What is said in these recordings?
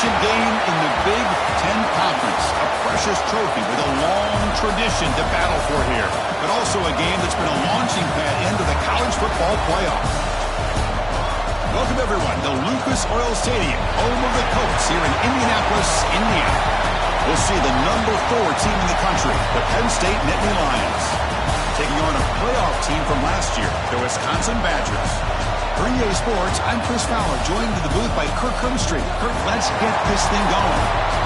championship game in the Big Ten Conference. A precious trophy with a long tradition to battle for here, but also a game that's been a launching pad into the college football playoff. Welcome, everyone, to Lucas Oil Stadium, home of the Colts here in Indianapolis, Indiana. We'll see the number 4 team in the country, the Penn State Nittany Lions, taking on a playoff team from last year, the Wisconsin Badgers. For EA Sports, I'm Chris Fowler, joined in the booth by Kirk Herbstreit. Kirk, let's get this thing going.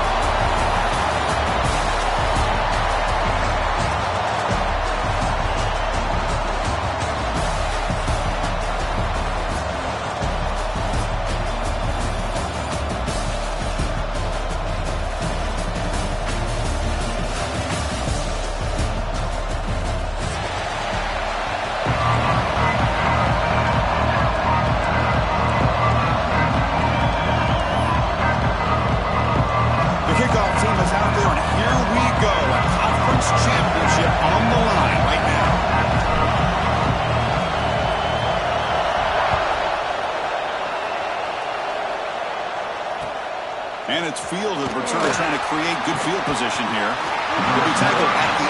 And it's field of return trying to create good field position here. He'll be tackled at the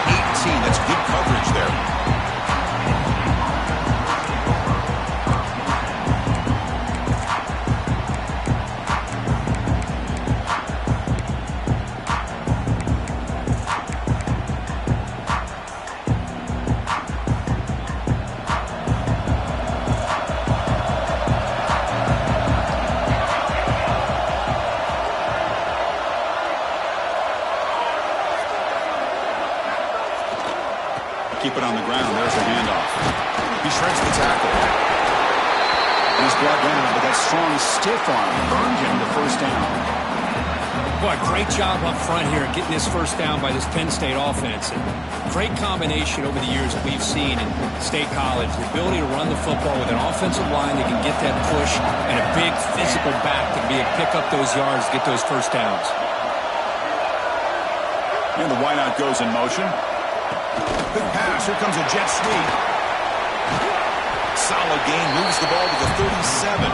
18. That's good coverage there. Keep it on the ground. There's a handoff. He shreds the tackle. And he's brought down, but that strong stiff arm earned him the first down. Boy, great job up front here getting this first down by this Penn State offense. And great combination over the years that we've seen in State College. The ability to run the football with an offensive line that can get that push and a big physical back that can be able to pick up those yards, get those first downs. And the wideout goes in motion. Good pass. Here comes a jet sweep. Solid gain. Moves the ball to the 37.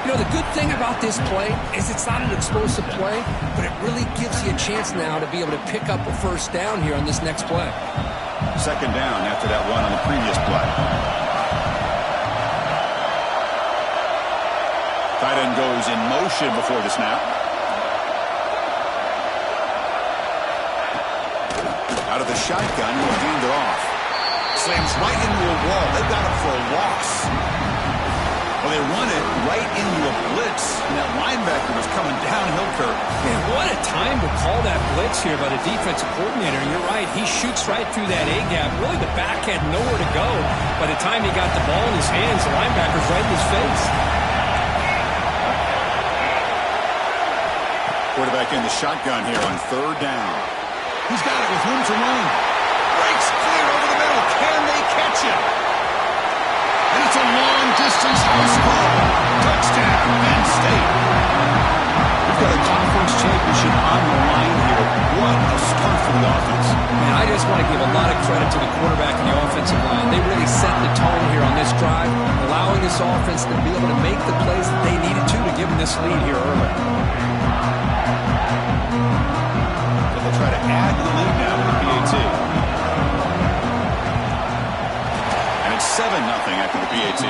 You know, the good thing about this play is it's not an explosive play, but it really gives you a chance now to be able to pick up a first down here on this next play. Second down after that run on the previous play. Tight end goes in motion before the snap. Out of the shotgun, he'll hand it off. Slams right into a wall. They've got him for a loss. Well, they run it right into a blitz, and that linebacker was coming downhill, Kirk. Man, what a time to call that blitz here by the defensive coordinator. You're right. He shoots right through that A-gap. Really, the back had nowhere to go. By the time he got the ball in his hands, the linebacker's right in his face. Quarterback in the shotgun here on third down. He's got it with room to run. Breaks clear over the middle. Can they catch him? And it's a long-distance house ball. Touchdown, Penn State. We've got a conference championship on the line here. What a start for the offense. Man, I just want to give a lot of credit to the quarterback and the offensive line. They really set the tone here on this drive, allowing this offense to be able to make the plays that they needed to give them this lead here early. They'll try to add to the lead now with the PAT. And it's 7-0 after the PAT.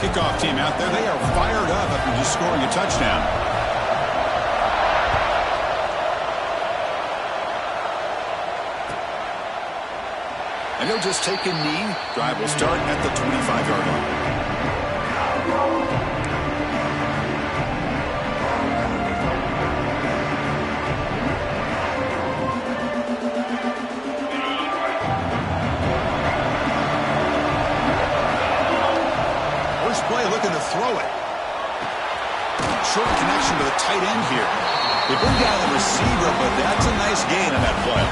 Kickoff team out there. They are fired up after just scoring a touchdown. And he'll just take a knee. Drive will start at the 25-yard line. First play looking to throw it. Short connection to the tight end here. They bring down the receiver, but that's a nice gain on that play.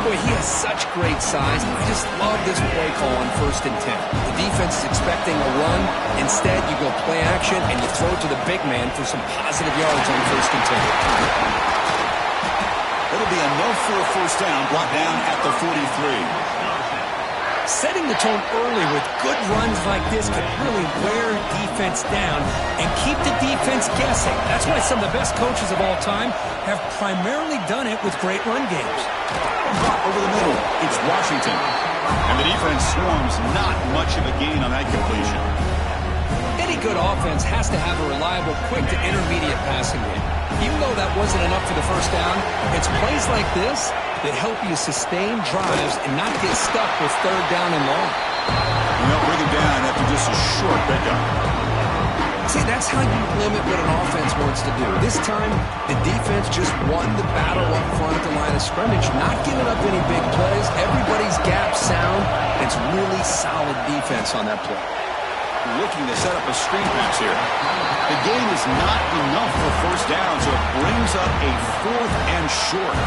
Boy, he has such great size. I just love this play call on 1st and 10. The defense is expecting a run. Instead, you go play action, and you throw it to the big man for some positive yards on 1st and 10. It'll be enough for a first down, brought down at the 43. Setting the tone early with good runs like this can really wear defense down and keep the defense guessing. That's why some of the best coaches of all time have primarily done it with great run games. Over the middle, it's Washington. And the defense swarms, not much of a gain on that completion. Any good offense has to have a reliable, quick to intermediate passing game. Even though that wasn't enough for the first down, it's plays like this that help you sustain drives and not get stuck with 3rd down and long. And they'll bring him down after just a short pickup. See, that's how you limit what an offense wants to do. This time, the defense just won the battle up front at the line of scrimmage, not giving up any big plays. Everybody's gap sound. It's really solid defense on that play. Looking to set up a screen pass here. The game is not enough for first down, so it brings up a 4th and short.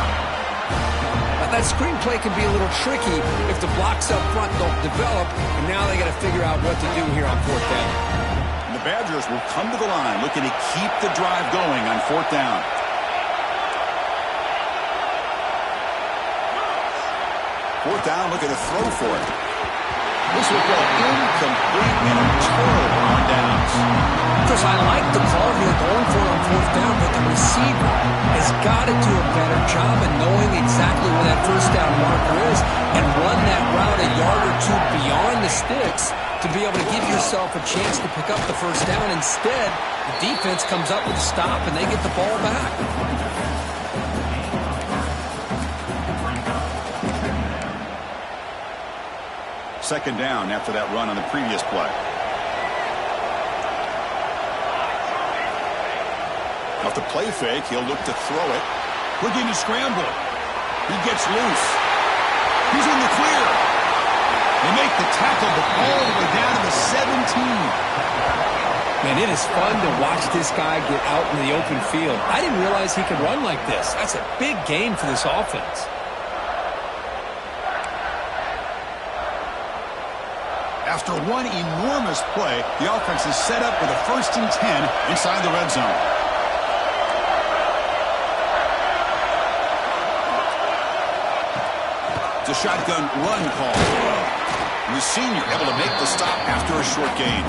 That screen play can be a little tricky if the blocks up front don't develop, and now they got to figure out what to do here on 4th down. And the Badgers will come to the line looking to keep the drive going on 4th down. Fourth down, looking to throw for it. This will go incomplete and a turnover on downs. Chris, I like the call here going for it on 4th down, but the receiver has got to do a better job of knowing exactly where that first down marker is and run that route a yard or two beyond the sticks to be able to give yourself a chance to pick up the first down. Instead, the defense comes up with a stop and they get the ball back. Second down after that run on the previous play. Off the play fake, he'll look to throw it. Looking to scramble. He gets loose. He's in the clear. They make the tackle, but all the way down to the 17. Man, it is fun to watch this guy get out in the open field. I didn't realize he could run like this. That's a big gain for this offense. After one enormous play, the offense is set up with a 1st and 10 inside the red zone. It's a shotgun run call. And the senior able to make the stop after a short gain.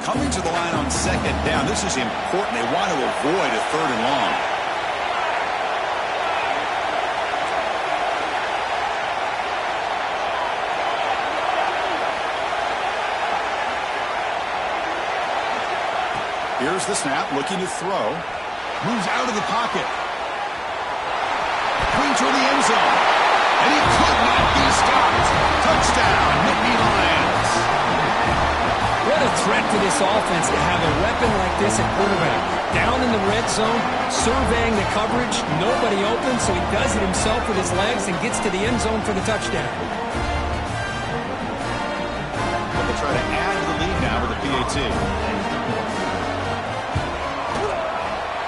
Coming to the line on 2nd down, this is important. They want to avoid a 3rd and long. Here's the snap, looking to throw. Moves out of the pocket. Clean toward the end zone. And he could not be stopped. Touchdown, Nittany Lions. What a threat to this offense to have a weapon like this at quarterback. Down in the red zone, surveying the coverage, nobody open, so he does it himself with his legs and gets to the end zone for the touchdown. But they try to add to the lead now with the PAT.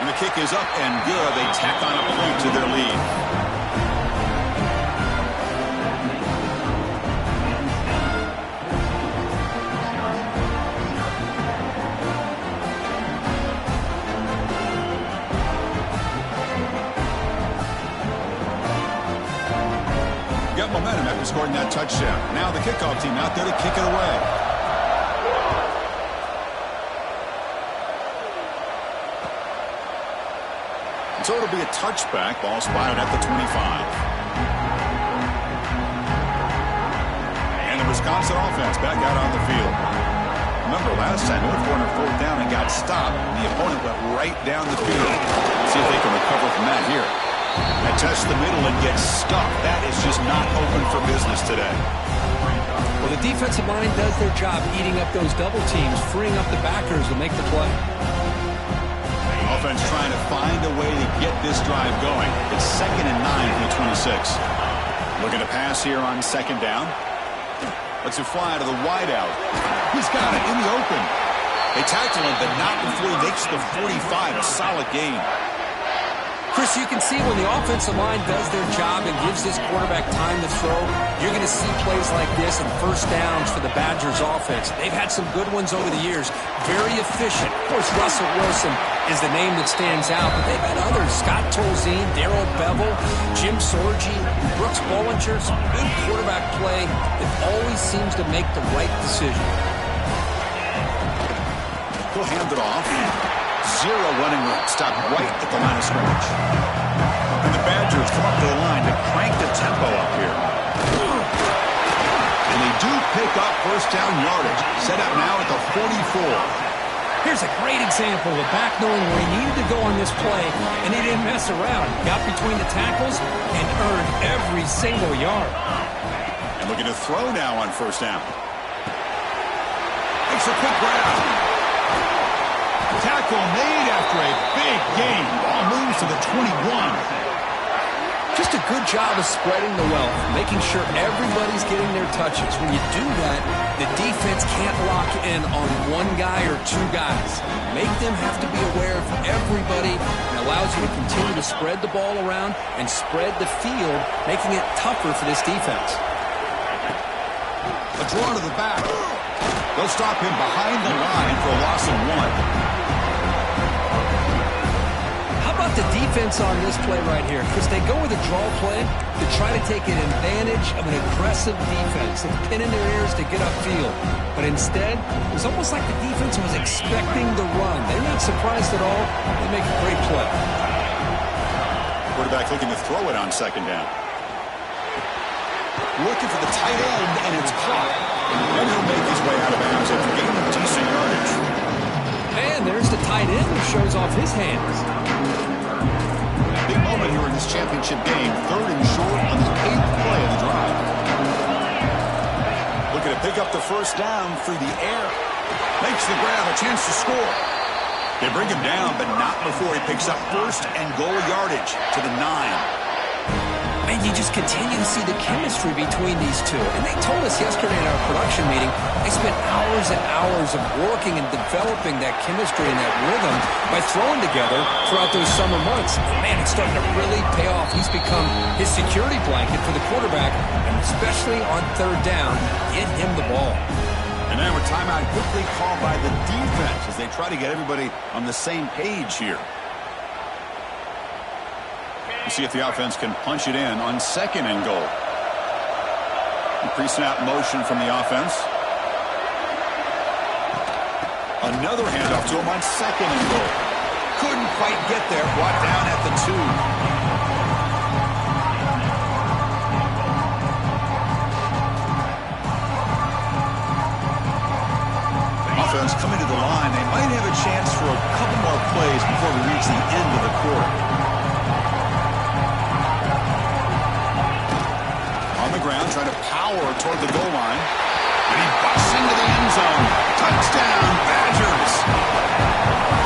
And the kick is up and good. They tack on a point to their lead. Got momentum after scoring that touchdown. Now the kickoff team out there to kick it away. So it'll be a touchback. Ball spotted at the 25. And the Wisconsin offense back out on the field. Remember last time, North Corner 4th down and got stopped. And the opponent went right down the field. Let's see if they can recover from that here. They test the middle and get stuck. That is just not open for business today. Well, the defensive line does their job eating up those double teams, freeing up the backers to make the play. Offense trying to find a way to get this drive going. It's 2nd and 9 from the 26. Looking to pass here on 2nd down. Lets it fly to the wideout. He's got it in the open. They tackle him, but not before he makes the 45. A solid gain. Chris, you can see when the offensive line does their job and gives this quarterback time to throw, you're going to see plays like this and first downs for the Badgers offense. They've had some good ones over the years. Very efficient. Of course, Russell Wilson is the name that stands out, but they've had others. Scott Tolzien, Darrell Bevel, Jim Sorgi, Brooks Bollinger. Some good quarterback play that always seems to make the right decision. He'll hand it off. Zero running room. Stopped right at the line of scrimmage. And the Badgers come up to the line to crank the tempo up here. And they do pick up first down yardage. Set up now at the 44. Here's a great example of a back knowing where he needed to go on this play, and he didn't mess around. He got between the tackles and earned every single yard. And looking to throw now on first down. Makes a quick grab. Tackle made after a big gain. Ball moves to the 21. Just a good job of spreading the wealth, making sure everybody's getting their touches. When you do that, the defense can't lock in on one guy or two guys. Make them have to be aware of everybody, and allows you to continue to spread the ball around and spread the field, making it tougher for this defense. A draw to the back. They'll stop him behind the line for a loss of 1. How about the defense on this play right here? Because they go with a draw play to try to take an advantage of an aggressive defense and pin in their ears to get upfield. But instead, it was almost like the defense was expecting the run. They're not surprised at all. They make a great play. Quarterback looking to throw it on second down. Looking for the tight end, and it's caught. And he'll make his way out of bounds after gaining decent yardage. And there's the tight end who shows off his hands. Big moment here in this championship game. 3rd and short on the 8th play of the drive. Looking to pick up the first down through the air. Makes the grab, a chance to score. They bring him down, but not before he picks up first and goal yardage to the 9. And you just continue to see the chemistry between these two. And they told us yesterday in our production meeting, they spent hours and hours of working and developing that chemistry and that rhythm by throwing together throughout those summer months. Man, it's starting to really pay off. He's become his security blanket for the quarterback, and especially on 3rd down, get him the ball. And now a timeout quickly called by the defense as they try to get everybody on the same page here. We'll see if the offense can punch it in on 2nd and goal. Pre-snap motion from the offense. Another handoff to him on 2nd and goal. Couldn't quite get there. Brought down at the 2. Offense coming to the line. They might have a chance for a couple more plays before we reach the end of the quarter. Ground, trying to power toward the goal line. And he busts into the end zone. Touchdown, Badgers.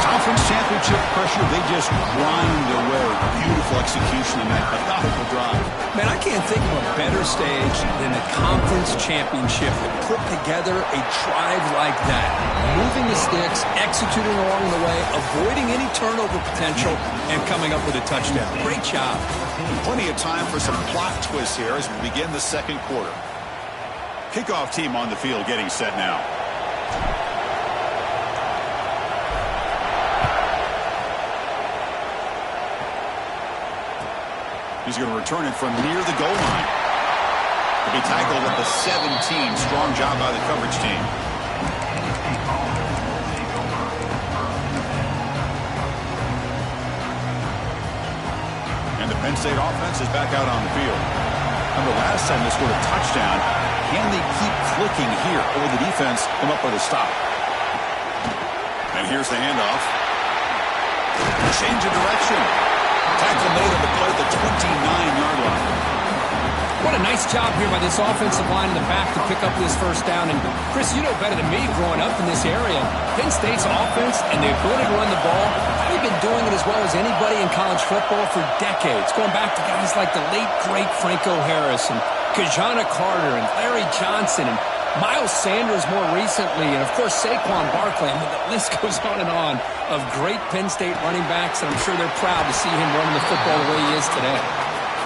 Conference championship pressure, they just grind away. Beautiful execution on that methodical drive. Man, I can't think of a better stage than the conference championship to put together a drive like that. Moving the sticks, executing along the way, avoiding any turnover potential, and coming up with a touchdown. Great job. Plenty of time for some plot twists here as we begin the 2nd quarter. Kickoff team on the field getting set now. He's going to return it from near the goal line. He'll be tackled at the 17. Strong job by the coverage team. And the Penn State offense is back out on the field. Remember last time they scored a touchdown. Can they keep clicking here, or will the defense come up with a stop? And here's the handoff. Change of direction. Tackle made on the play at the 29-yard line. What a nice job here by this offensive line in the back to pick up this first down. And, Chris, you know better than me growing up in this area, Penn State's offense and the ability to run the ball, they've been doing it as well as anybody in college football for decades, going back to guys like the late, great Franco Harris and Kajana Carter and Larry Johnson and Miles Sanders more recently, and of course Saquon Barkley. I mean, the list goes on and on of great Penn State running backs, and I'm sure they're proud to see him running the football the way he is today.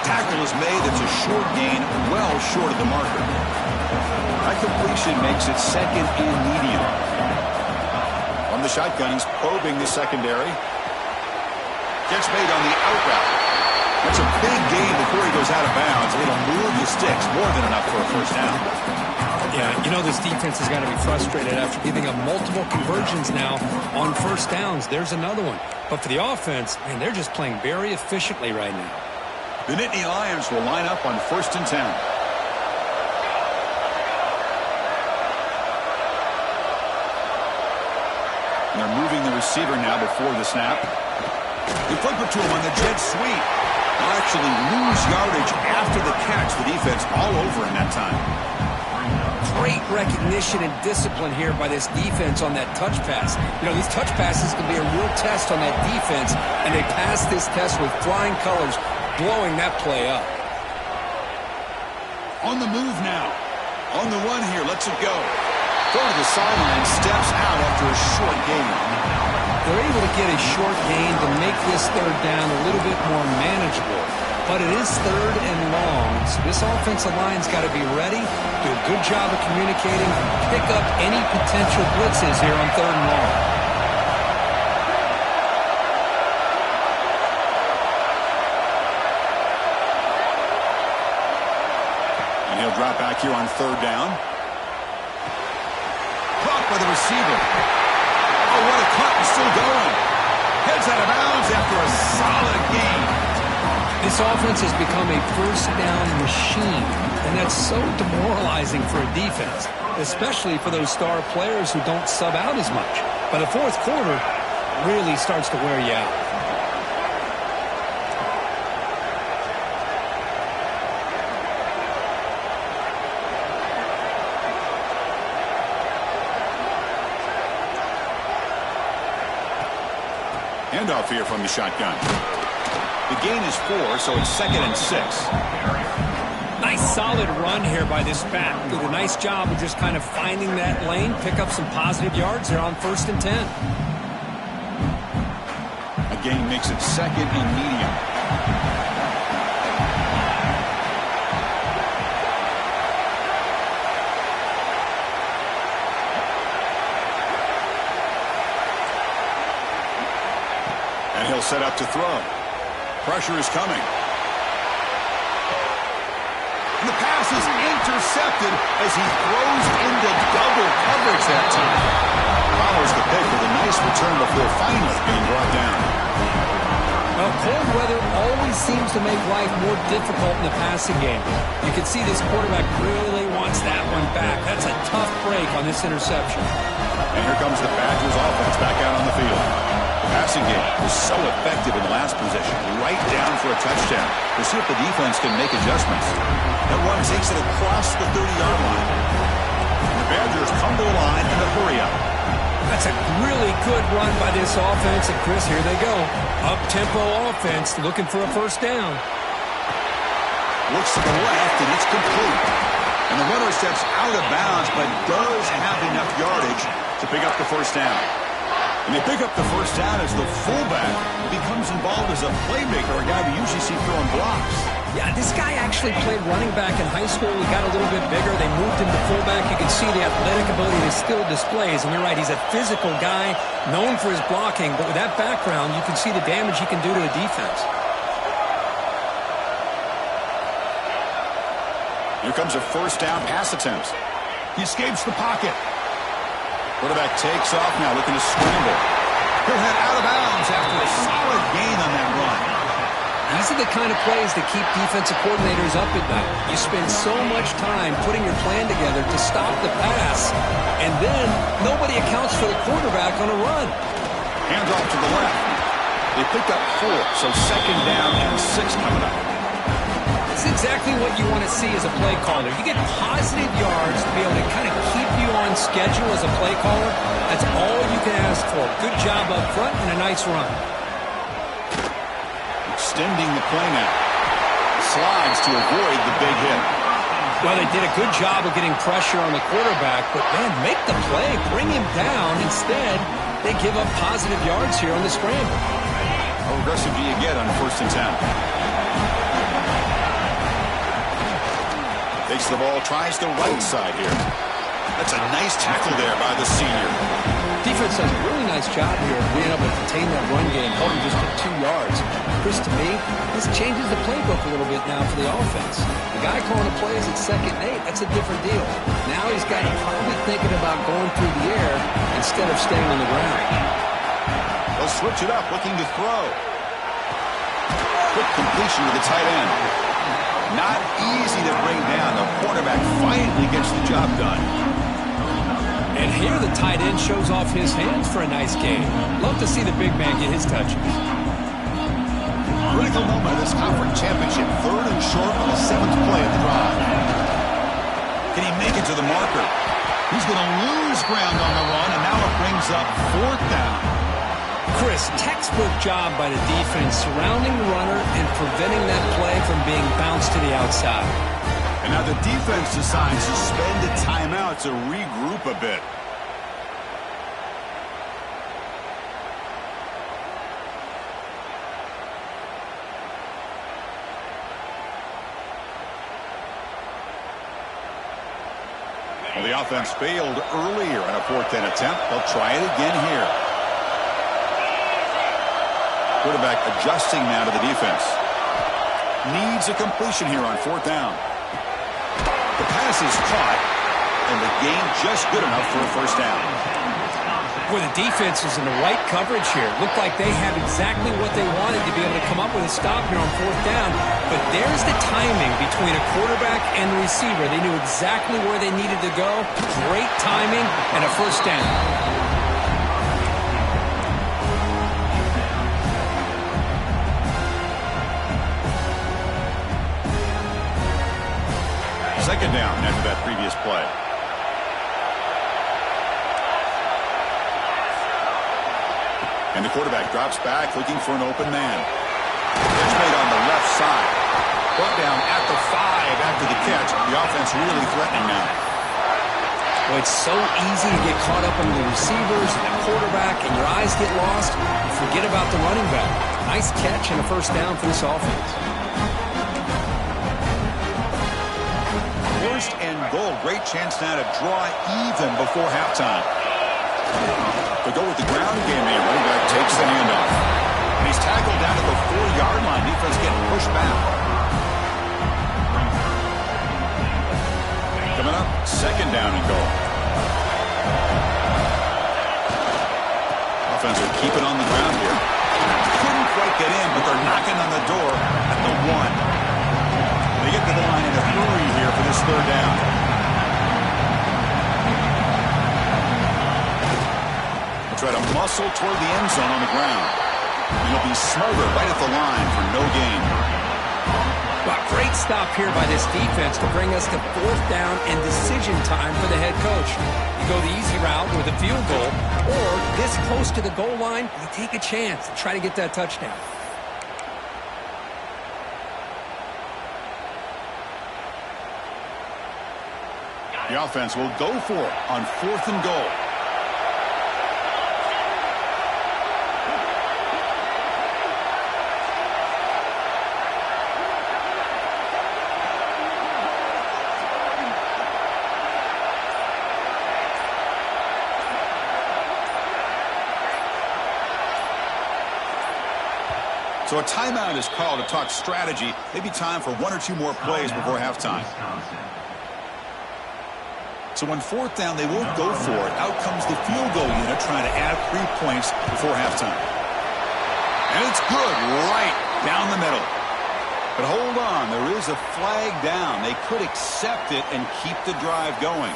Tackle is made. That's a short gain, well short of the marker. That completion makes it second and medium. On the shotgun, he's probing the secondary. Gets made on the out route. That's a big gain before he goes out of bounds. It'll move the sticks, more than enough for a first down. Yeah, you know this defense has got to be frustrated after giving up multiple conversions now on first downs. There's another one. But for the offense, man, they're just playing very efficiently right now. The Nittany Lions will line up on 1st and 10. And they're moving the receiver now before the snap. They flip it to him on the jet sweep. They'll actually lose yardage after the catch. The defense all over in that time. Great recognition and discipline here by this defense on that touch pass. You know, these touch passes can be a real test on that defense, and they passed this test with flying colors, blowing that play up. On the move now. On the run here. Lets it go. Throw to the sideline. Steps out after a short gain. They're able to get a short gain to make this third down a little bit more manageable. But it is third and long, so this offensive line's got to be ready, do a good job of communicating, pick up any potential blitzes here on third and long. And he'll drop back here on third down. Caught by the receiver. Oh, what a cut, and still going. Heads out of bounds after a solid gain. This offense has become a first down machine, and that's so demoralizing for a defense, especially for those star players who don't sub out as much. By the fourth quarter, it really starts to wear you out. Handoff here from the shotgun. The gain is 4, so it's 2nd and 6. Nice solid run here by this back. Did a nice job of just kind of finding that lane, pick up some positive yards there on 1st and 10. A gain makes it 2nd and medium. And he'll set up to throw. Pressure is coming. And the pass is intercepted as he throws into double coverage that time. Follows the pick with a nice return before finally being brought down. Well, cold weather always seems to make life more difficult in the passing game. You can see this quarterback really wants that one back. That's a tough break on this interception. And here comes the Badgers offense back out on the field. Passing game was so effective in the last possession. Right down for a touchdown. We'll see if the defense can make adjustments. That run takes it across the 30-yard line. The Badgers come to the line in a hurry up. That's a really good run by this offense. And, Chris, here they go. Up-tempo offense looking for a first down. Looks to the left, and it's complete. And the runner steps out of bounds, but does have enough yardage to pick up the first down. And they pick up the first down as the fullback becomes involved as a playmaker, a guy we usually see throwing blocks. Yeah, this guy actually played running back in high school. He got a little bit bigger. They moved him to fullback. You can see the athletic ability he still displays. And you're right, he's a physical guy, known for his blocking. But with that background, you can see the damage he can do to a defense. Here comes a first down pass attempt. He escapes the pocket. Quarterback takes off now, looking to scramble. He'll head out of bounds after a solid gain on that run. These are the kind of plays that keep defensive coordinators up at night. You spend so much time putting your plan together to stop the pass, and then nobody accounts for the quarterback on a run. Hands off to the left. They picked up 4, so 2nd down and 6 coming up. It's exactly what you want to see as a play caller. You get positive yards to be able to kind of keep you on schedule as a play caller. That's all you can ask for. Good job up front and a nice run. Extending the play now. Slides to avoid the big hit. Well, they did a good job of getting pressure on the quarterback, but, man, make the play, bring him down. Instead, they give up positive yards here on the scramble. How aggressive do you get on 1st and 10? Takes the ball, tries the right side here. That's a nice tackle there by the senior. Defense does a really nice job here of being able to contain that run game, holding just for 2 yards. Chris, to me, this changes the playbook a little bit now for the offense. The guy calling the plays at 2nd and 8, that's a different deal. Now he's got him probably thinking about going through the air instead of staying on the ground. They'll switch it up, looking to throw. Quick completion to the tight end. Not easy to bring down. The quarterback finally gets the job done. And here the tight end shows off his hands for a nice game. Love to see the big man get his touches. Critical moment of this conference championship. 3rd and short on the 7th play of the drive. Can he make it to the marker? He's going to lose ground on the run, and now it brings up 4th down. Chris, textbook job by the defense surrounding the runner and preventing that play from being bounced to the outside. And now the defense decides to spend a timeout to regroup a bit. Well, the offense failed earlier on a 4th and attempt. They'll try it again here. Quarterback adjusting now to the defense. Needs a completion here on 4th down. The pass is caught, and the gain just good enough for a 1st down. Boy, the defense is in the right coverage here. Looked like they have exactly what they wanted to be able to come up with a stop here on 4th down. But there's the timing between a quarterback and the receiver. They knew exactly where they needed to go. Great timing and a 1st down. Second down after that previous play. And the quarterback drops back looking for an open man. Catch made on the left side. Brought down at the 5 after the catch. The offense really threatening now. Well, it's so easy to get caught up on the receivers and the quarterback, and your eyes get lost. You forget about the running back. Nice catch and a 1st down for this offense. 1st and goal. Great chance now to draw even before halftime. They go with the ground game here. Running back takes the handoff. And he's tackled down at the 4-yard line. Defense getting pushed back. Coming up, 2nd down and goal. Offense will keep it on the ground here. Couldn't quite get in, but they're knocking on the door at the 1. They get to the line in a hurry here for this 3rd down. They'll try to muscle toward the end zone on the ground. It'll be Smoger right at the line for no gain. Well, great stop here by this defense to bring us to 4th down and decision time for the head coach. You go the easy route with a field goal, or this close to the goal line, you take a chance and try to get that touchdown. The offense will go for it on 4th and goal. So a timeout is called to talk strategy. Maybe time for 1 or 2 more plays before halftime. So on 4th down, they won't go for it. Out comes the field goal unit trying to add 3 points before halftime. And it's good right down the middle. But hold on, there is a flag down. They could accept it and keep the drive going.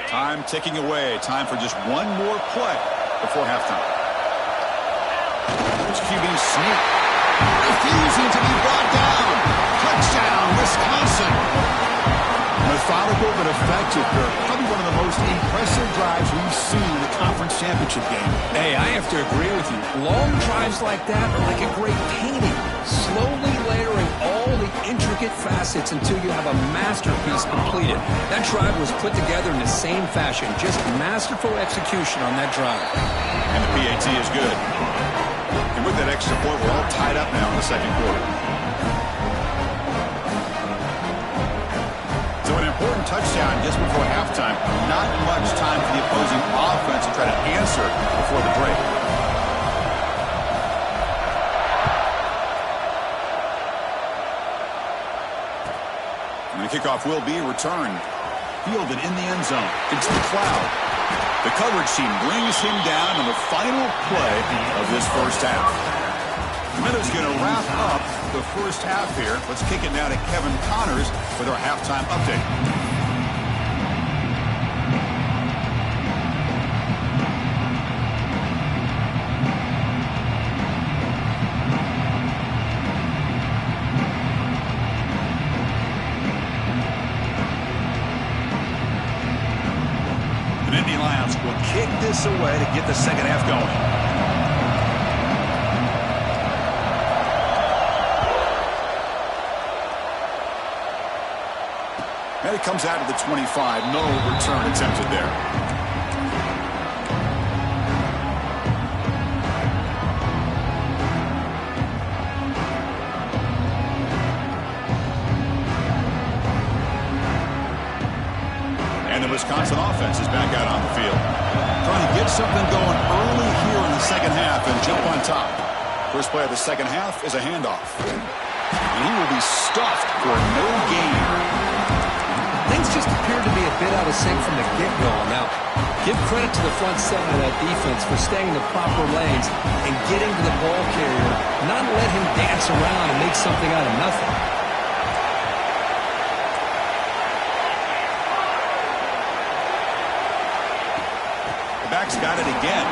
Time ticking away. Time for just 1 more play before halftime. It's QB sneak. Refusing to be brought down. Touchdown, Wisconsin. methodical but effective, Kirk. Probably one of the most impressive drives we've seen in the conference championship game. Hey, I have to agree with you. Long drives like that are like a great painting, slowly layering all the intricate facets until you have a masterpiece completed. That drive was put together in the same fashion, just masterful execution on that drive. And the PAT is good. And with that extra point, we're all tied up now in the second quarter. So an important touchdown just before halftime. Not much time for the opposing offense to try to answer before the break. And the kickoff will be returned. Fielded in the end zone. It's McLeod. The coverage team brings him down on the final play of this first half. The Minnows going to wrap up the first half here. Let's kick it now to Kevin Connors with our halftime update. Nittany Lions will kick this away to get the second half going. And it comes out to the 25. No return attempted there. Wisconsin offense is back out on the field. Trying to get something going early here in the second half and jump on top. First play of the second half is a handoff. And he will be stuffed for no gain. Things just appeared to be a bit out of sync from the get-go. Now, give credit to the front seven of that defense for staying in the proper lanes and getting to the ball carrier, not let him dance around and make something out of nothing. Back's got it again.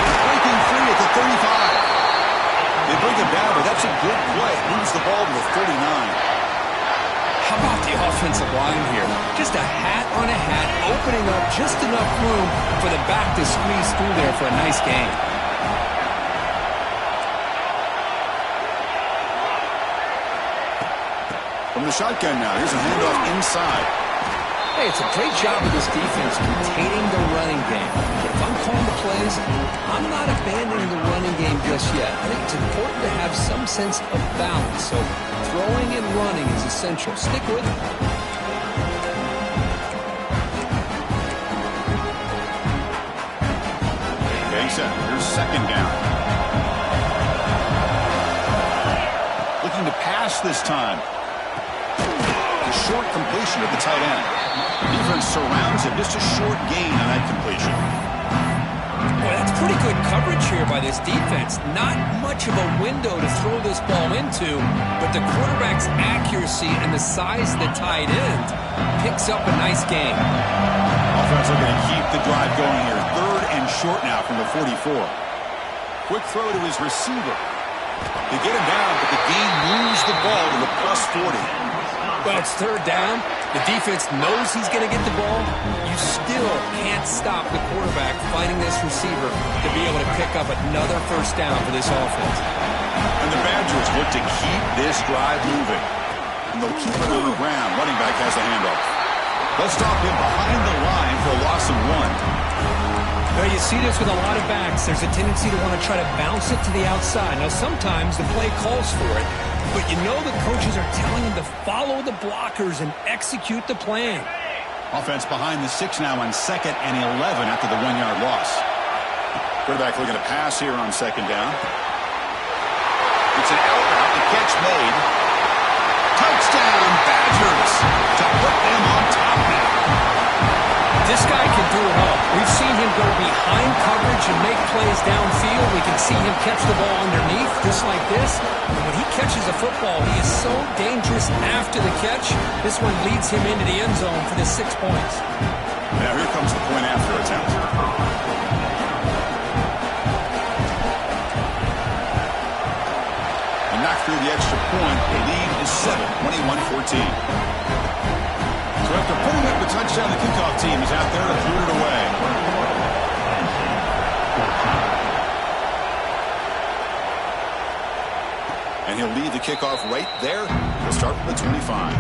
Breaking free at the 35. They bring him down, but that's a good play. Moves the ball to the 49. How about the offensive line here? Just a hat on a hat, opening up just enough room for the back to squeeze through there for a nice gain. From the shotgun now, here's a handoff inside. Hey, it's a great job of this defense containing the running game. If I'm calling the plays, I'm not abandoning the running game just yet. I think it's important to have some sense of balance. So throwing and running is essential. Stick with it. Okay, set. Here's second down. Looking to pass this time. A short completion at the tight end. Defense surrounds him. Just a short gain on that completion. Well, that's pretty good coverage here by this defense. Not much of a window to throw this ball into, but the quarterback's accuracy and the size of the tight end picks up a nice gain. Offense looking to keep the drive going here. Third and short now from the 44. Quick throw to his receiver. They get him down, but the gain moves the ball to the plus 40. Well, it's third down. The defense knows he's going to get the ball. You still can't stop the quarterback finding this receiver to be able to pick up another first down for this offense. And the Badgers look to keep this drive moving. And they'll keep it on the ground. Running back has the handoff. They'll stop him behind the line for a loss of 1. Well, you see this with a lot of backs. There's a tendency to want to try to bounce it to the outside. Now, sometimes the play calls for it. But you know the coaches are telling him to follow the blockers and execute the plan. Offense behind the 6 now on 2nd and 11 after the 1-yard loss. Quarterback looking to pass here on second down. It's an out route. The catch made. Touchdown, Badgers, to put them on top now. This guy can do it all. We've seen him go behind coverage and make plays downfield. We can see him catch the ball underneath, just like this. And when he catches a football, he is so dangerous after the catch. This one leads him into the end zone for the 6 points. Now here comes the point after attempt. And knocked through the extra point. The lead is 7, 21-14. So So after putting up a touchdown, the kickoff team is out there to boot it away. And he'll lead the kickoff right there. He'll start from the 25.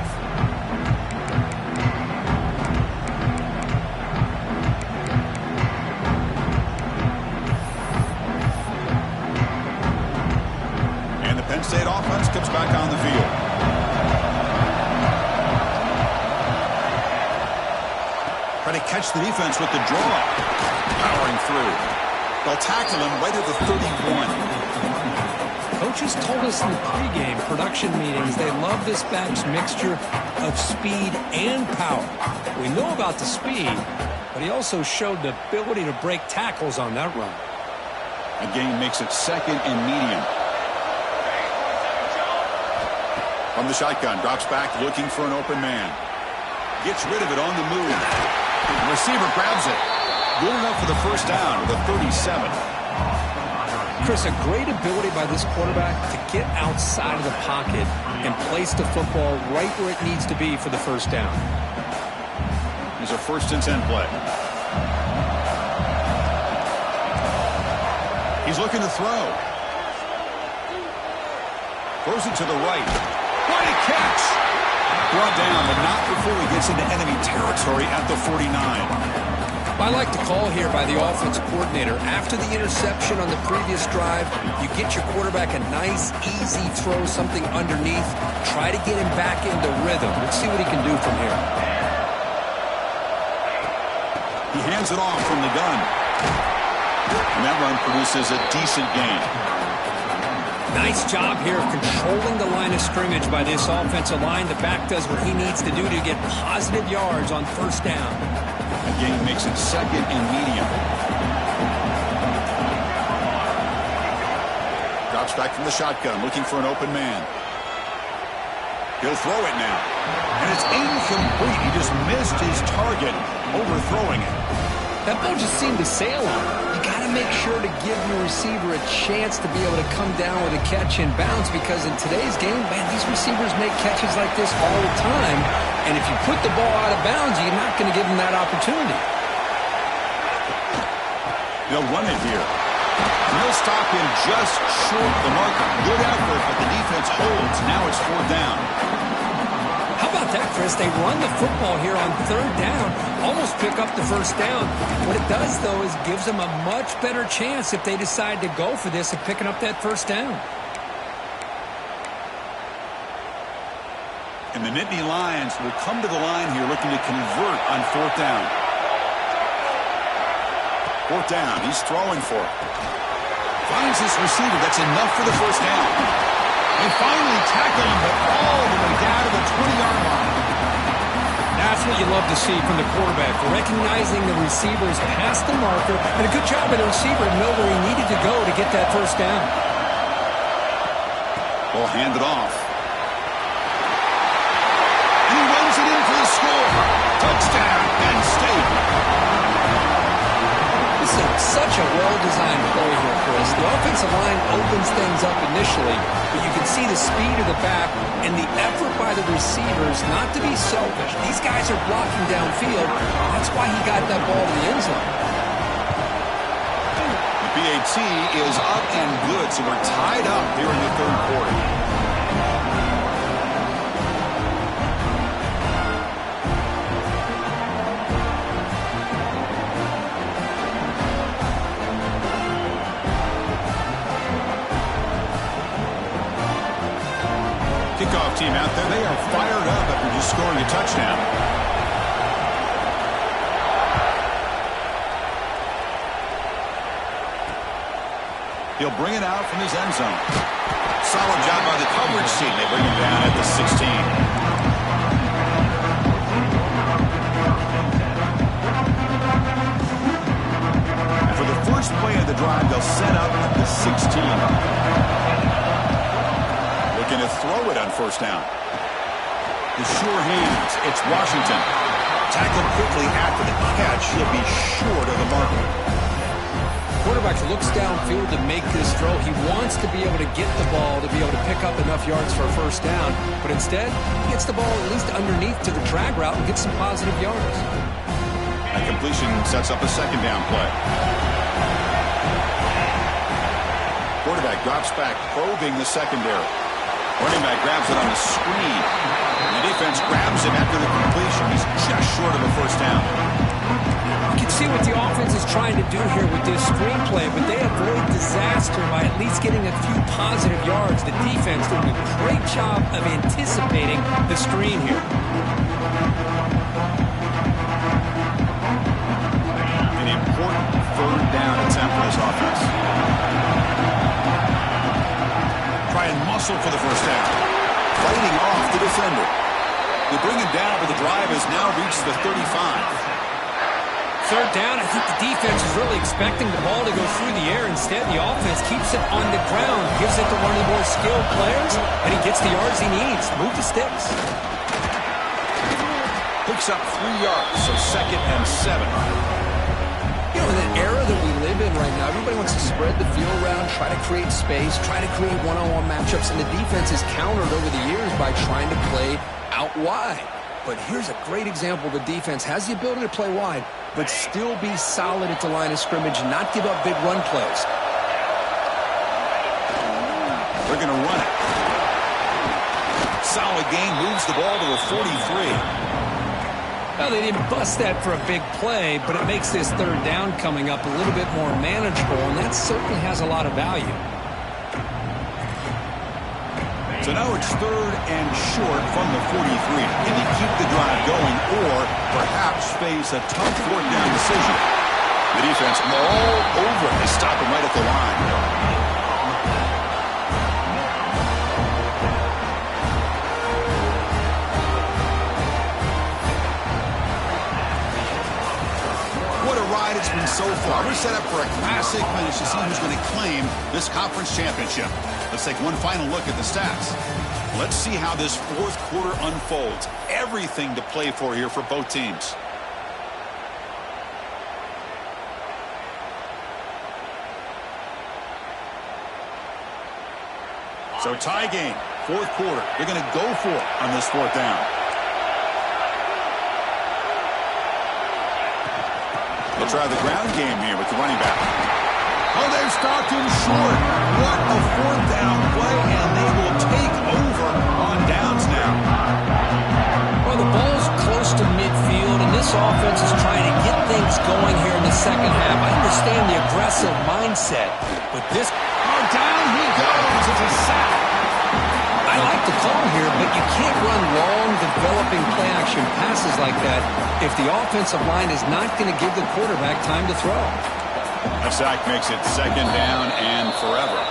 And the Penn State offense comes back on the field. Trying to catch the defense with the draw. Powering through. They'll tackle him right at the 31. Coaches told us in the pregame production meetings they love this back's mixture of speed and power. We know about the speed, but he also showed the ability to break tackles on that run. The game makes it second and medium. From the shotgun, drops back looking for an open man. Gets rid of it on the move. The receiver grabs it. Good enough for the first down with a 37. Chris, a great ability by this quarterback to get outside of the pocket and place the football right where it needs to be for the first down. Here's a 1st and 10 play. He's looking to throw. Throws it to the right. What a catch! Brought down, but not before he gets into enemy territory at the 49. I like the call here by the offense coordinator. After the interception on the previous drive, you get your quarterback a nice, easy throw, something underneath. Try to get him back into rhythm. Let's see what he can do from here. He hands it off from the gun. And that run produces a decent gain. Nice job here of controlling the line of scrimmage by this offensive line. The back does what he needs to do to get positive yards on first down. The game makes it second and medium. Drops back from the shotgun, looking for an open man. He'll throw it now. And it's incomplete. He just missed his target, overthrowing it. That ball just seemed to sail on him. You got to make sure to give your receiver a chance to be able to come down with a catch and bounce, because in today's game, man, these receivers make catches like this all the time. And if you put the ball out of bounds, you're not going to give them that opportunity. They'll run it here. He'll stop him just short of the marker. Good effort, but the defense holds. Now it's 4th down. How about that, Chris? They run the football here on 3rd down, almost pick up the first down. What it does, though, is gives them a much better chance if they decide to go for this of picking up that first down. And the Nittany Lions will come to the line here looking to convert on 4th down. 4th down, he's throwing for it. Finds his receiver, that's enough for the first down. They finally tackle him, but all the way down to the 20-yard line. That's what you love to see from the quarterback, recognizing the receivers past the marker, and a good job by the receiver to know where he needed to go to get that first down. Ball handed off. And he runs it in for the score. Touchdown, Penn State. This is such a well-designed play here, Chris. The offensive line opens things up initially, but you can see the speed of the back and the effort by the receivers not to be selfish. These guys are blocking downfield. That's why he got that ball to the end zone. The PAT is up and good, so we're tied up here in the 3rd quarter. Kickoff team out there, they are fired up after just scoring a touchdown. He'll bring it out from his end zone. Solid job by the coverage team. They bring him down at the 16. And for the first play of the drive, they'll set up at the 16. Looking to throw it on first down. The sure hands. It's Washington. Tackled quickly after the catch. He'll be short of the marker. quarterback looks downfield to make this throw. He wants to be able to get the ball to be able to pick up enough yards for a first down, but instead, he gets the ball at least underneath to the drag route and gets some positive yards. That completion sets up a second down play. Quarterback drops back, probing the secondary. Running back grabs it on the screen. The defense grabs him after the completion. He's just short of a first down. You can see what the offense is trying to do here with this screenplay, but they avoid disaster by at least getting a few positive yards. The defense doing a great job of anticipating the screen here. An important third down attempt for this offense. Try and muscle for the first down. Fighting off the defender. They bring him down, but the drive has now reached the 35. Third down, I think the defense is really expecting the ball to go through the air. Instead, the offense keeps it on the ground, gives it to one of the more skilled players, and he gets the yards he needs. Move the sticks. Picks up 3 yards, so 2nd and 7. You know, in the era that we live in right now, everybody wants to spread the field around, try to create space, try to create one-on-one matchups, and the defense is countered over the years by trying to play out wide. But here's a great example. The defense has the ability to play wide, but still be solid at the line of scrimmage and not give up big run plays. They're going to run it. Solid gain, moves the ball to the 43. Well, they didn't bust that for a big play, but it makes this third down coming up a little bit more manageable, and that certainly has a lot of value. So now it's 3rd and short from the 43. Can he keep the drive going or perhaps face a tough 4th down decision? The defense all over it. They stop him right at the line. What a ride it's been so far. We're set up for a classic finish to see who's going to claim this conference championship. Let's take one final look at the stats. Let's see how this 4th quarter unfolds. Everything to play for here for both teams. So tie game, 4th quarter. They're going to go for it on this 4th down. They'll try the ground game here with the running back. Oh, they've stopped him short. What a 4th down play, and they will take over on downs now. Well, the ball's close to midfield, and this offense is trying to get things going here in the second half. I understand the aggressive mindset, but this... Oh, down he goes. It's a sack. I like the call here, but you can't run long, developing play-action passes like that if the offensive line is not going to give the quarterback time to throw. A sack makes it 2nd down and forever.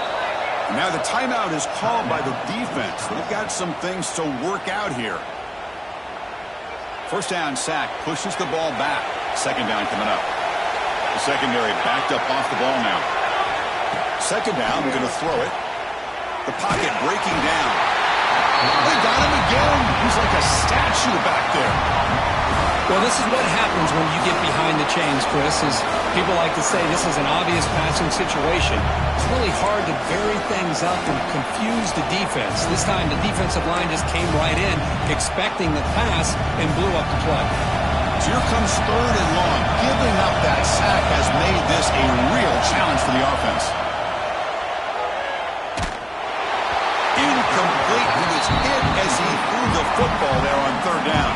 Now the timeout is called by the defense. They've got some things to work out here. First down sack pushes the ball back. 2nd down coming up. The secondary backed up off the ball now. 2nd down, we're going to throw it. The pocket breaking down. They got him again. He's like a statue back there. Well, this is what happens when you get behind the chains, Chris, is people like to say this is an obvious passing situation. It's really hard to vary things up and confuse the defense. This time the defensive line just came right in, expecting the pass, and blew up the play. So here comes 3rd and long. Giving up that sack has made this a real challenge for the offense. Incomplete. He was hit as he threw the football there on 3rd down.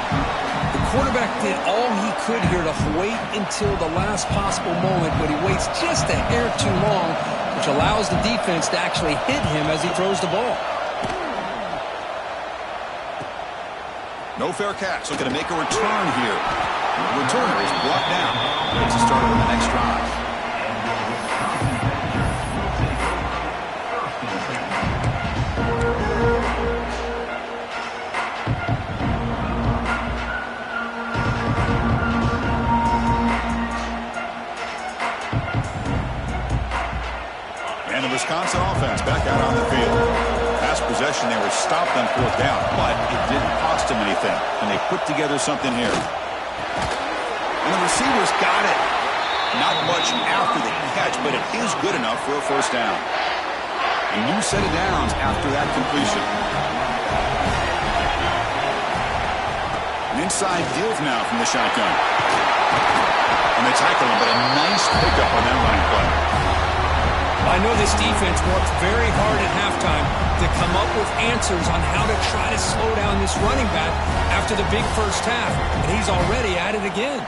The quarterback did all he could here to wait until the last possible moment, but he waits just a hair too long, which allows the defense to actually hit him as he throws the ball. No fair catch. Looking to make a return here. The returner is brought down. It's a start on the next drive. Wisconsin offense back out on the field. Past possession, they were stopped on 4th down, but it didn't cost them anything, and they put together something here. And the receivers got it. Not much after the catch, but it is good enough for a first down. A new set of downs after that completion. An inside give now from the shotgun. And they tackle him, but a nice pickup on that running play. I know this defense worked very hard at halftime to come up with answers on how to try to slow down this running back after the big first half, and he's already at it again.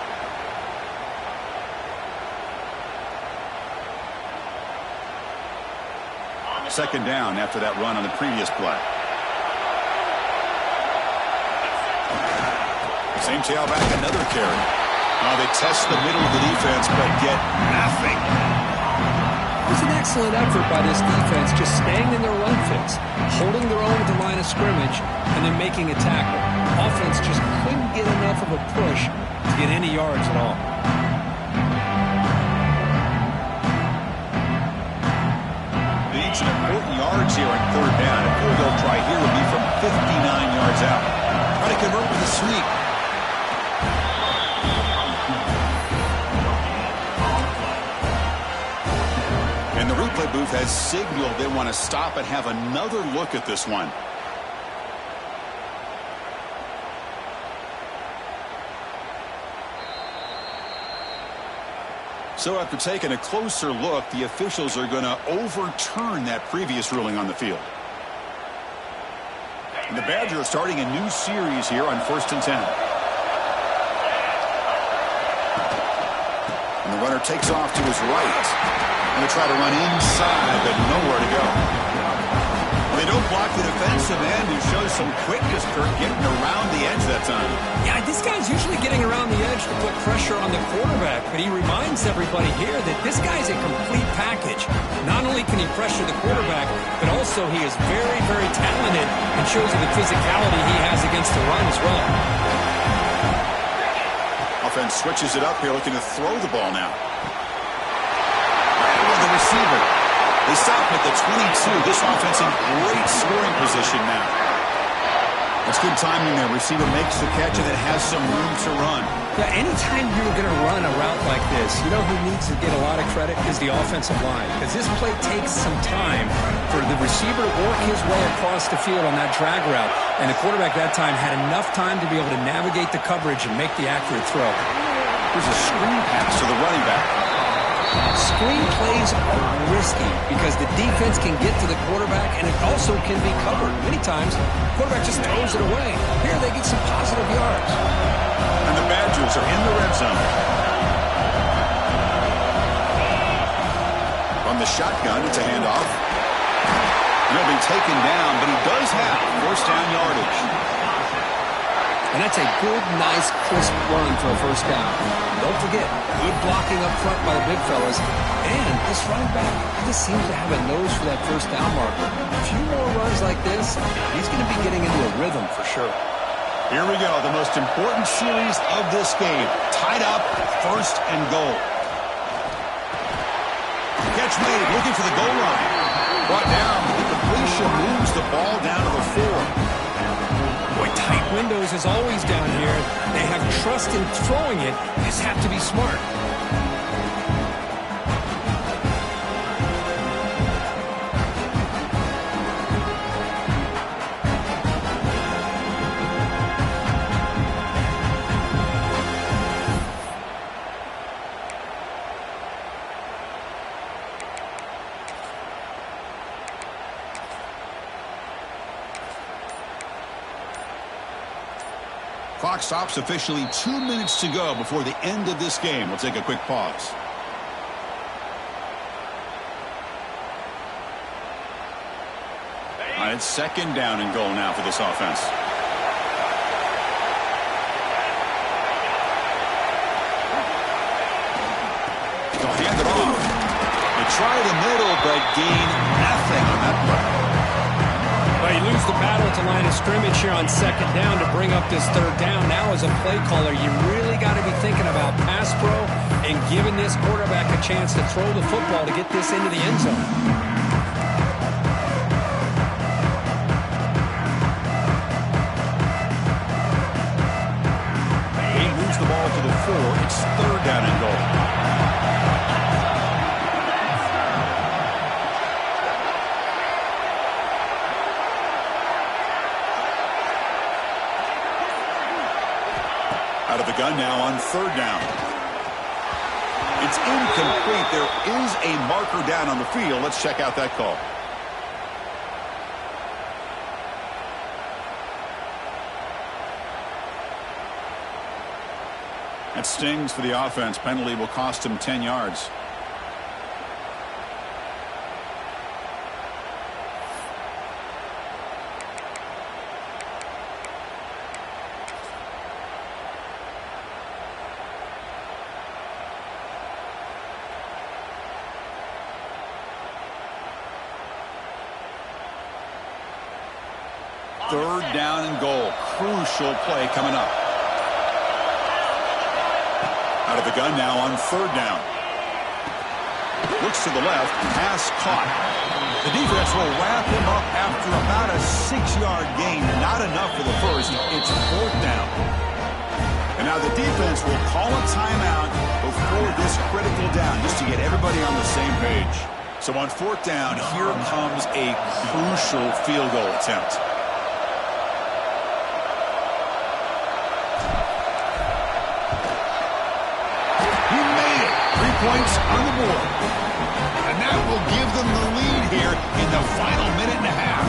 Second down after that run on the previous play. Same tailback, another carry. They test the middle of the defense, but get nothing. It was an excellent effort by this defense, just staying in their run fits, holding their own at the line of scrimmage, and then making a tackle. Offense just couldn't get enough of a push to get any yards at all. Some important yards here on third down. A field goal try here would be from 59 yards out. Try to convert with a sweep. And the replay booth has signaled they want to stop and have another look at this one. So after taking a closer look, the officials are going to overturn that previous ruling on the field. And the Badgers are starting a new series here on 1st and 10. And the runner takes off to his right. Going to try to run inside, but nowhere to go. They don't block the defensive end, who shows some quickness, Kirk, getting around the edge that time. Yeah, this guy's usually getting around the edge to put pressure on the quarterback, but he reminds everybody here that this guy's a complete package. Not only can he pressure the quarterback, but also he is very, very talented and shows you the physicality he has against the run as well. Offense switches it up here, looking to throw the ball now. Right with the receiver. They stop him at the 22. This offense in great scoring position now. That's good timing there. Receiver makes the catch and it has some room to run. Yeah, anytime you're going to run a route like this, you know who needs to get a lot of credit is the offensive line. Because this play takes some time for the receiver to work his way across the field on that drag route. And the quarterback that time had enough time to be able to navigate the coverage and make the accurate throw. Here's a screen pass to the running back. Screen plays are risky because the defense can get to the quarterback and it also can be covered. Many times, the quarterback just throws it away. Here they get some positive yards. And the Badgers are in the red zone. From the shotgun, it's a handoff. And he'll be taken down, but he does have first down yardage. And that's a good, nice, crisp run for a first down. Don't forget, good blocking up front by the big fellas. And this running back just seems to have a nose for that first down marker. A few more runs like this, he's going to be getting into a rhythm for sure. Here we go, the most important series of this game. Tied up, first and goal. Catch made, looking for the goal line. Brought down, the completion moves the ball down to the 4. Boy, tight windows as always down here. They have trust in throwing it. You just have to be smart. Clock stops officially 2 minutes to go before the end of this game. We'll take a quick pause. All right, it's second down and goal now for this offense. They'll hand it off. They try the middle, but gain nothing on that play. Well, you lose the battle at the line of scrimmage here on second down to bring up this third down. Now as a play caller, you really got to be thinking about pass pro and giving this quarterback a chance to throw the football to get this into the end zone. He moves the ball to the 4. It's third down and goal. Out of the gun now on third down. It's incomplete. There is a marker down on the field. Let's check out that call. That stings for the offense. Penalty will cost him 10 yards. Third down and goal. Crucial play coming up. Out of the gun now on third down. Looks to the left. Pass caught. The defense will wrap him up after about a 6-yard gain. Not enough for the first. It's fourth down. And now the defense will call a timeout before this critical down just to get everybody on the same page. So on fourth down, here comes a crucial field goal attempt. Points on the board. And that will give them the lead here in the final minute and a half.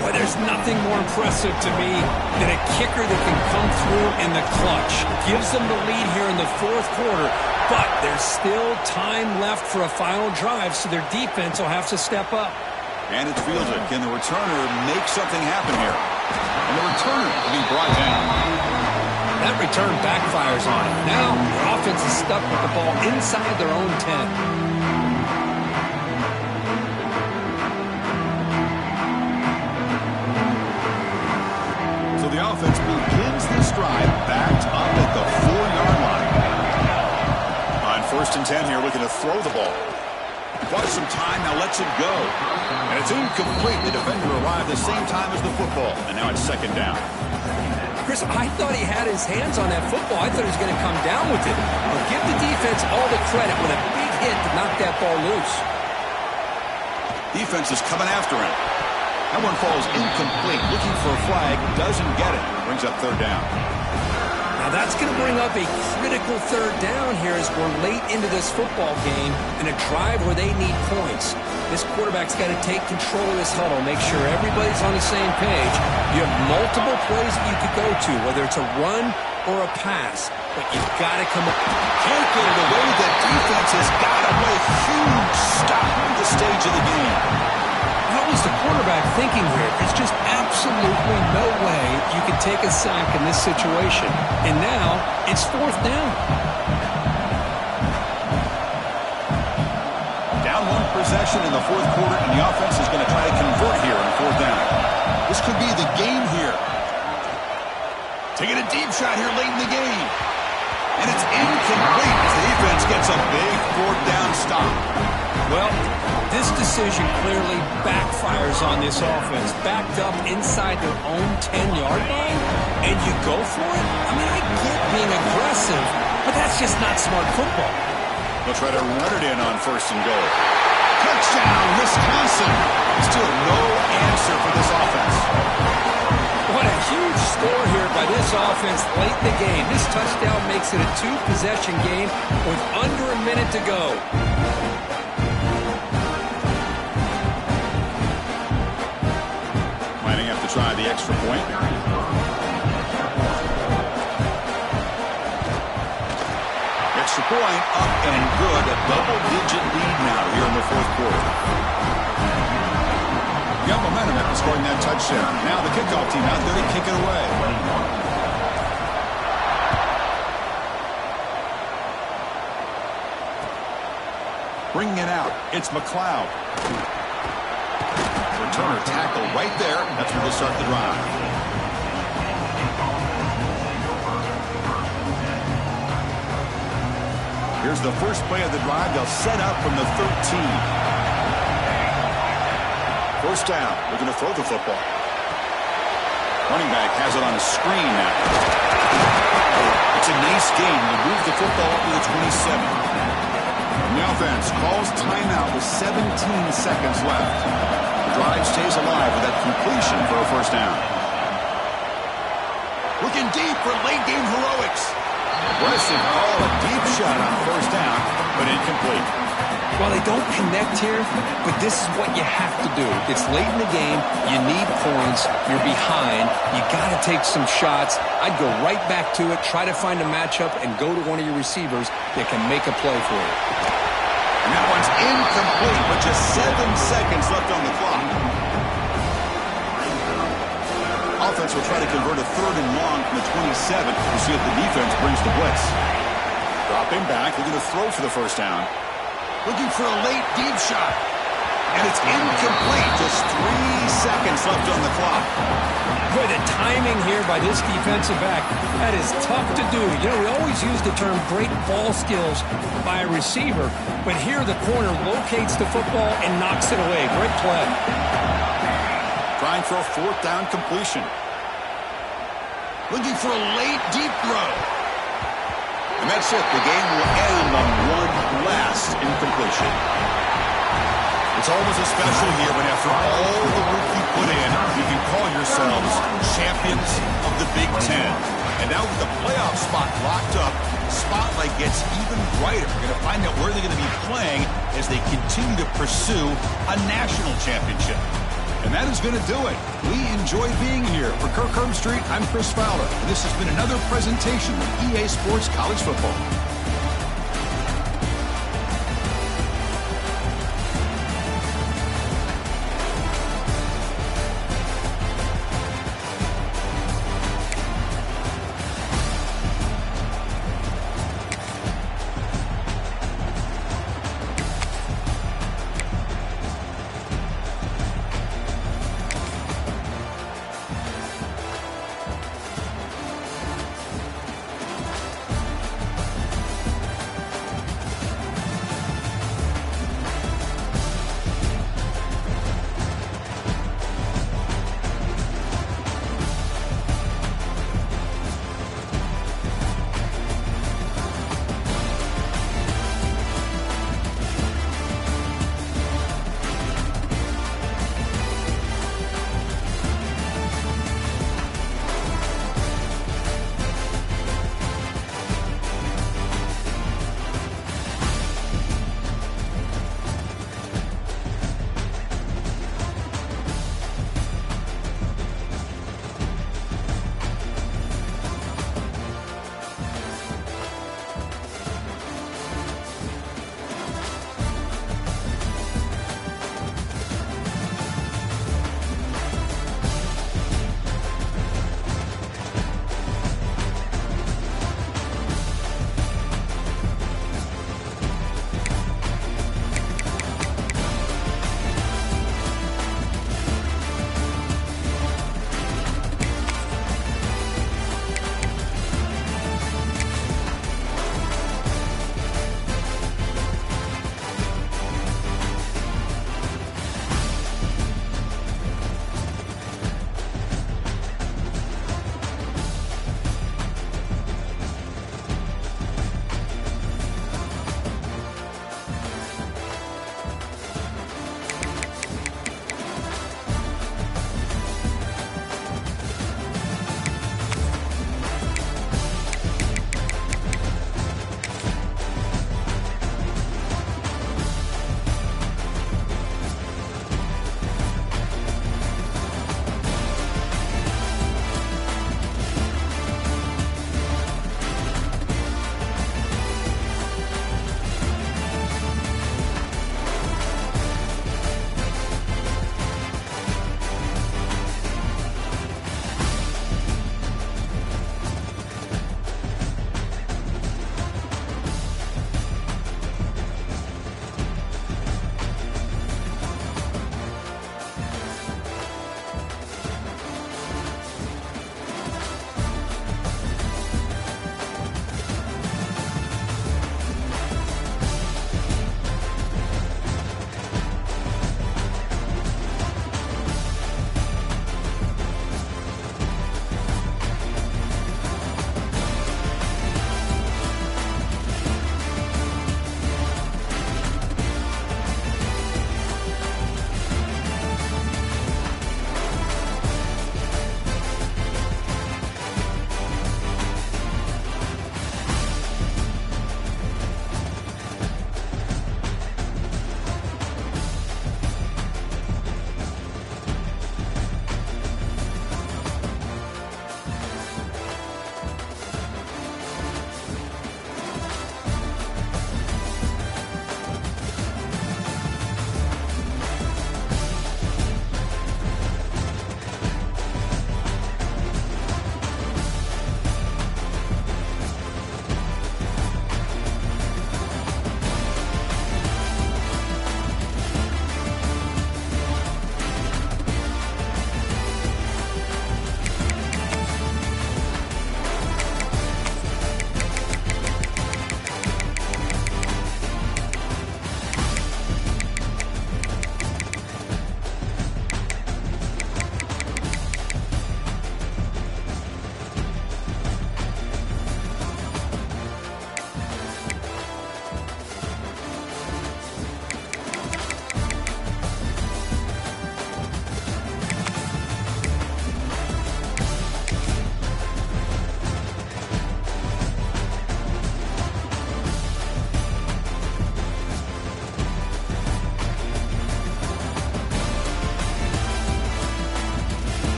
Boy, there's nothing more impressive to me than a kicker that can come through in the clutch. Gives them the lead here in the fourth quarter, but there's still time left for a final drive, so their defense will have to step up. And it's fielded. Can the returner make something happen here? And the returner will be brought down. That return backfires on it. Now, their offense is stuck with the ball inside their own 10. So the offense begins this drive backed up at the 4-yard line. On first and 10 here, looking to throw the ball. Bought some time, now lets it go. And it's incomplete. The defender arrived the same time as the football. And now it's second down. Chris, I thought he had his hands on that football. I thought he was going to come down with it. But give the defense all the credit with a big hit to knock that ball loose. Defense is coming after him. That one falls incomplete. Looking for a flag. Doesn't get it. Brings up third down. Now that's going to bring up a critical third down here as we're late into this football game in a drive where they need points. This quarterback's got to take control of this huddle, make sure everybody's on the same page. You have multiple plays that you could go to, whether it's a run or a pass, but you've got to come up. Can't get it away. The defense has got away. Huge stop at the stage of the game. What was the quarterback thinking here? There's just absolutely no way you can take a sack in this situation. And now it's fourth down. Down one possession in the fourth quarter, and the offense is going to try to convert here on fourth down. This could be the game here. Taking a deep shot here late in the game. And it's incomplete as the defense gets a big fourth down stop. Well, this decision clearly backfires on this offense. Backed up inside their own 10-yard line, and you go for it? I mean, I get being aggressive, but that's just not smart football. They'll try to run it in on first and goal. Touchdown, Wisconsin. Still no answer for this offense. What a huge score here by this offense late in the game. This touchdown makes it a 2-possession game with under a minute to go. Lining up to try the extra point. Extra point up and good. A double-digit lead now here in the fourth quarter. Got momentum after scoring that touchdown. Now the kickoff team out there to kick it away. Bringing it out, it's McLeod. Returner tackle right there. That's where they'll start the drive. Here's the first play of the drive. They'll set up from the 13. First down, looking to throw the football. Running back has it on a screen now. It's a nice game to move the football up to the 27. And the offense calls timeout with 17 seconds left. The drive stays alive with that completion for a first down. Looking deep for late-game heroics. Aggressive call, a deep shot on first down, but incomplete. Well, they don't connect here, but this is what you have to do. It's late in the game. You need points. You're behind. You got to take some shots. I'd go right back to it, try to find a matchup, and go to one of your receivers that can make a play for you. And that one's incomplete with just 7 seconds left on the clock. Offense will try to convert a 3rd and long from the 27. We'll see if the defense brings the blitz. Dropping back, looking to throw for the first down. Looking for a late deep shot. And it's incomplete. Just 3 seconds left on the clock. Boy, the timing here by this defensive back, that is tough to do. You know, we always use the term great ball skills by a receiver, but here the corner locates the football and knocks it away. Great play. Trying for a 4th down completion. Looking for a late deep throw. And that's it. The game will end on one last incompletion. It's always a special year when after all the work you put in, you can call yourselves champions of the Big Ten. And now with the playoff spot locked up, the spotlight gets even brighter. We're going to find out where they're going to be playing as they continue to pursue a national championship. And that is going to do it. We enjoy being here. For Kirk Herbstreit, I'm Chris Fowler. And this has been another presentation of EA Sports College Football.